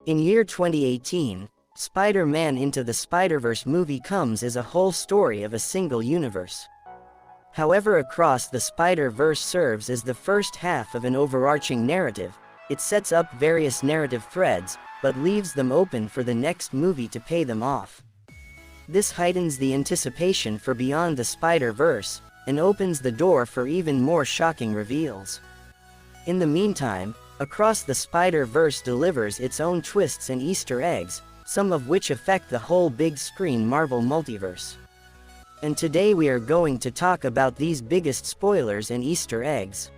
In year 2018, Spider-Man Into the Spider-Verse movie comes as a whole story of a single universe. However, Across the Spider-Verse serves as the first half of an overarching narrative. It sets up various narrative threads, but leaves them open for the next movie to pay them off. This heightens the anticipation for Beyond the Spider-Verse, and opens the door for even more shocking reveals. In the meantime, Across the Spider-Verse delivers its own twists and Easter eggs, some of which affect the whole big-screen Marvel multiverse. And today we are going to talk about these biggest spoilers and Easter eggs.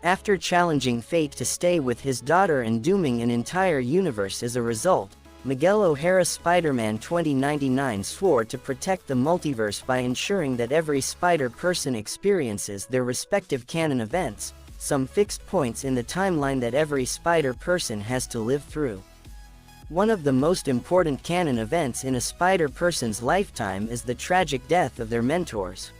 After challenging fate to stay with his daughter and dooming an entire universe as a result, Miguel O'Hara's Spider-Man 2099 swore to protect the multiverse by ensuring that every Spider-Person experiences their respective canon events, some fixed points in the timeline that every Spider-Person has to live through. One of the most important canon events in a Spider-Person's lifetime is the tragic death of their mentors.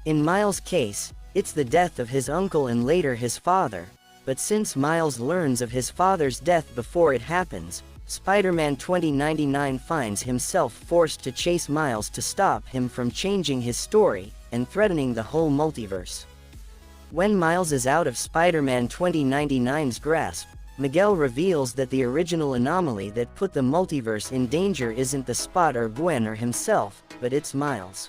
In Miles' case, it's the death of his uncle and later his father, but since Miles learns of his father's death before it happens, Spider-Man 2099 finds himself forced to chase Miles to stop him from changing his story and threatening the whole multiverse. When Miles is out of Spider-Man 2099's grasp, Miguel reveals that the original anomaly that put the multiverse in danger isn't the Spot or Gwen or himself, but it's Miles.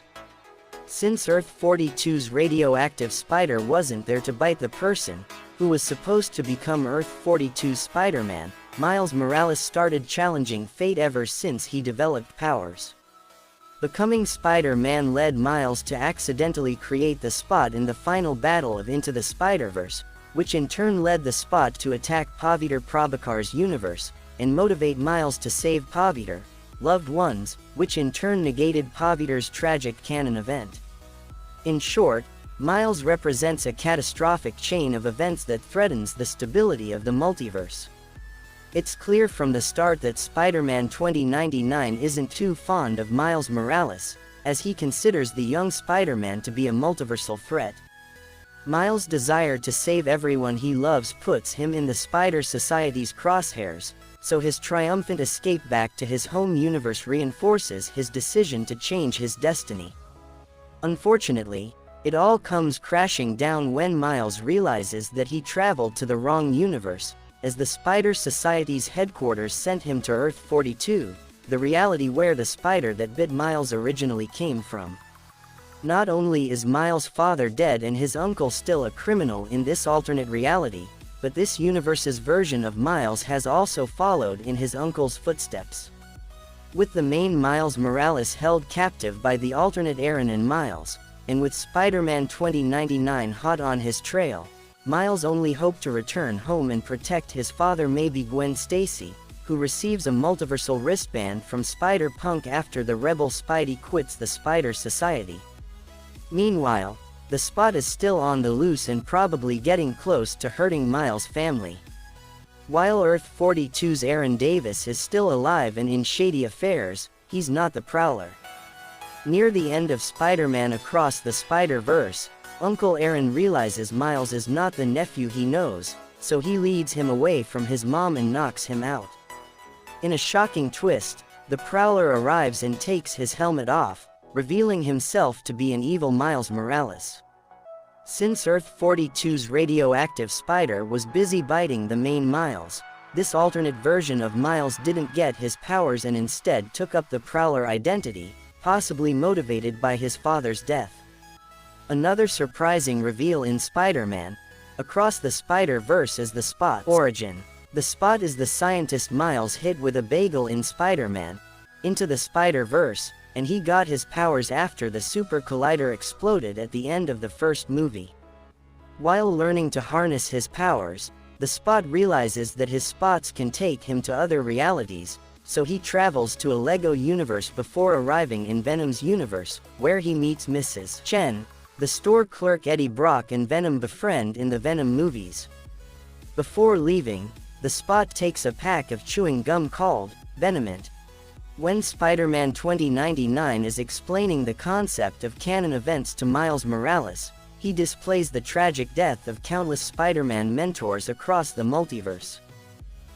Since Earth-42's radioactive spider wasn't there to bite the person who was supposed to become Earth-42's Spider-Man, Miles Morales started challenging fate ever since he developed powers. Becoming Spider-Man led Miles to accidentally create the Spot in the final battle of Into the Spider-Verse, which in turn led the Spot to attack Paviter Prabakar's universe, and motivate Miles to save Paviter, loved ones, which in turn negated Paviter's tragic canon event. In short, Miles represents a catastrophic chain of events that threatens the stability of the multiverse. It's clear from the start that Spider-Man 2099 isn't too fond of Miles Morales, as he considers the young Spider-Man to be a multiversal threat. Miles' desire to save everyone he loves puts him in the Spider Society's crosshairs, so his triumphant escape back to his home universe reinforces his decision to change his destiny. Unfortunately, it all comes crashing down when Miles realizes that he traveled to the wrong universe, as the Spider Society's headquarters sent him to Earth-42, the reality where the spider that bit Miles originally came from. Not only is Miles' father dead and his uncle still a criminal in this alternate reality, but this universe's version of Miles has also followed in his uncle's footsteps. With the main Miles Morales held captive by the alternate Aaron and Miles, and with Spider-Man 2099 hot on his trail, Miles' only hope to return home and protect his father may be Gwen Stacy, who receives a multiversal wristband from Spider-Punk after the rebel Spidey quits the Spider Society. Meanwhile, the Spot is still on the loose and probably getting close to hurting Miles' family. While Earth-42's Aaron Davis is still alive and in shady affairs, he's not the Prowler. Near the end of Spider-Man Across the Spider-Verse, Uncle Aaron realizes Miles is not the nephew he knows, so he leads him away from his mom and knocks him out. In a shocking twist, the Prowler arrives and takes his helmet off, revealing himself to be an evil Miles Morales. Since Earth-42's radioactive spider was busy biting the main Miles, this alternate version of Miles didn't get his powers and instead took up the Prowler identity, possibly motivated by his father's death. Another surprising reveal in Spider-Man Across the Spider-Verse is the Spot's origin. The Spot is the scientist Miles hit with a bagel in Spider-Man Into the Spider-Verse, and he got his powers after the Super Collider exploded at the end of the first movie. While learning to harness his powers, the Spot realizes that his spots can take him to other realities, so he travels to a Lego universe before arriving in Venom's universe, where he meets Mrs. Chen, the store clerk Eddie Brock and Venom befriend in the Venom movies. Before leaving, the Spot takes a pack of chewing gum called Venomint. When Spider-Man 2099 is explaining the concept of canon events to Miles Morales, he displays the tragic death of countless Spider-Man mentors across the multiverse.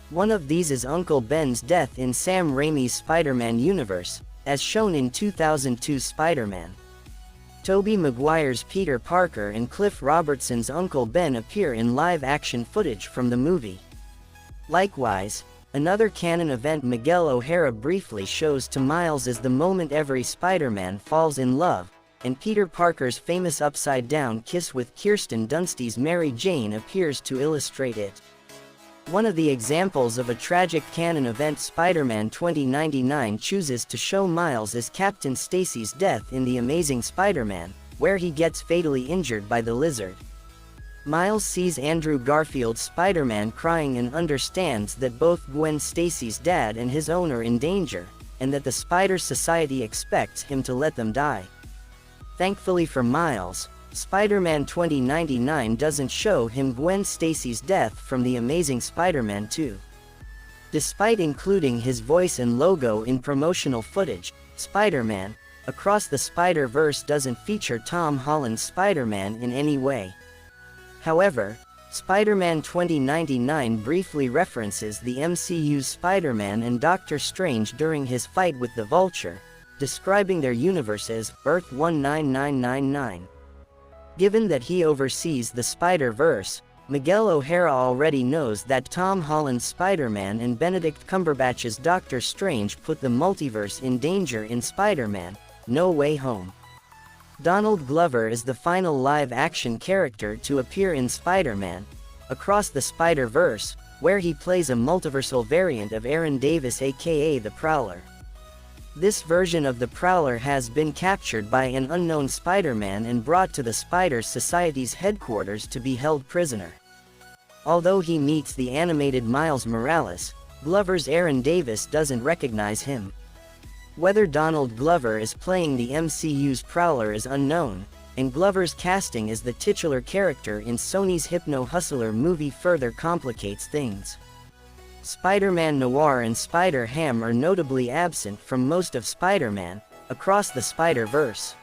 One of these is Uncle Ben's death in Sam Raimi's Spider-Man universe, as shown in 2002 Spider-Man. Tobey Maguire's Peter Parker and Cliff Robertson's Uncle Ben appear in live-action footage from the movie. Likewise, another canon event Miguel O'Hara briefly shows to Miles is the moment every Spider-Man falls in love, and Peter Parker's famous upside-down kiss with Kirsten Dunst's Mary Jane appears to illustrate it. One of the examples of a tragic canon event Spider-Man 2099 chooses to show Miles is Captain Stacy's death in The Amazing Spider-Man, where he gets fatally injured by the lizard. Miles sees Andrew Garfield's Spider-Man crying and understands that both Gwen Stacy's dad and his own are in danger, and that the Spider Society expects him to let them die. Thankfully for Miles, Spider-Man 2099 doesn't show him Gwen Stacy's death from The Amazing Spider-Man 2. Despite including his voice and logo in promotional footage, Spider-Man Across the Spider-Verse doesn't feature Tom Holland's Spider-Man in any way. However, Spider-Man 2099 briefly references the MCU's Spider-Man and Doctor Strange during his fight with the Vulture, describing their universe as Earth 19999. Given that he oversees the Spider-Verse, Miguel O'Hara already knows that Tom Holland's Spider-Man and Benedict Cumberbatch's Doctor Strange put the multiverse in danger in Spider-Man: No Way Home. Donald Glover is the final live-action character to appear in Spider-Man Across the Spider-Verse, where he plays a multiversal variant of Aaron Davis aka the Prowler. This version of the Prowler has been captured by an unknown Spider-Man and brought to the Spider Society's headquarters to be held prisoner. Although he meets the animated Miles Morales, Glover's Aaron Davis doesn't recognize him. Whether Donald Glover is playing the MCU's Prowler is unknown, and Glover's casting as the titular character in Sony's Hypno Hustler movie further complicates things. Spider-Man Noir and Spider-Ham are notably absent from most of Spider-Man Across the Spider-Verse.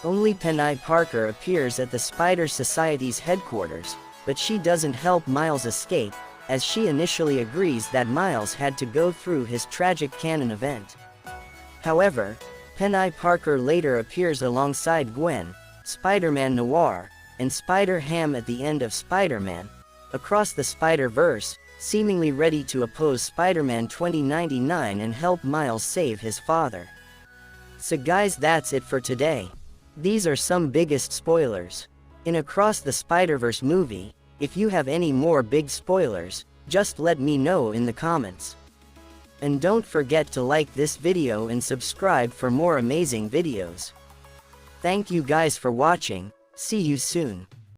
Only Penny Parker appears at the Spider Society's headquarters, but she doesn't help Miles escape, as she initially agrees that Miles had to go through his tragic canon event. However, Penny Parker later appears alongside Gwen, Spider-Man Noir, and Spider-Ham at the end of Spider-Man Across the Spider-Verse, seemingly ready to oppose Spider-Man 2099 and help Miles save his father. So guys, that's it for today. These are some biggest spoilers in Across the Spider-Verse movie. If you have any more big spoilers, just let me know in the comments. And don't forget to like this video and subscribe for more amazing videos. Thank you guys for watching. See you soon.